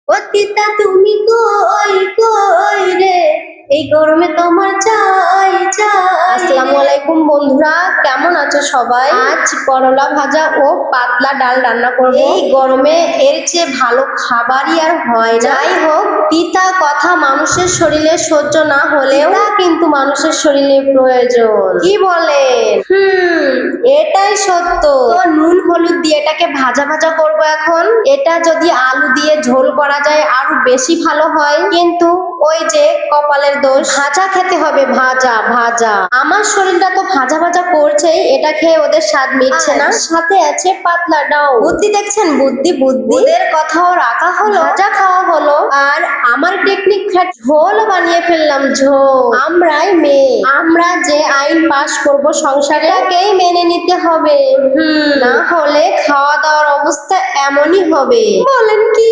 ও তিতা তুমি কই কই রে, এই গরমে তোমার চাই চাই। আসসালামু আলাইকুম বন্ধুরা, কেমন আছো সবাই? আজ করলা ভাজা ও পাতলা ডাল রান্না করব। এই গরমে এর চেয়ে ভালো খাবারই আর হয় না। যাই হোক, তিতা কথা মানুষের শরীরে সহ্য না হলেও তা কিন্তু মানুষের শরীরে প্রয়োজন। কি বলেন? এটাই সত্য। তো নুন হলুদ দিয়ে এটাকে ভাজা ভাজা করব এখন। এটা যদি আলু দিয়ে ঝোল করা যায় আরো বেশি ভালো হয়, কিন্তু ওই যে কপালের দোষ, ভাজা খেতে হবে, ভাজা ভাজা। আমার শরীরটা তো ভাজা ভাজা করছেই, এটা খেয়ে ওদের স্বাদ মিটছে না। সাথে আছে পাতলা ডাল। বুদ্ধি দেখছেন, বুদ্ধি বুদ্ধি। ওদের কথাও রাখা হলো, ভাজা খাওয়া হলো, আর আমার টেকনিক ঝোল বানিয়ে ফেললাম। ঝোল আমরাই মেয়ে, আমরা যে আইন পাশ করব সংসারটাকেই মেনে নিতে হবে। না হলে খাওয়া দাওয়ার অবস্থা এমনই হবে। বলেন কি?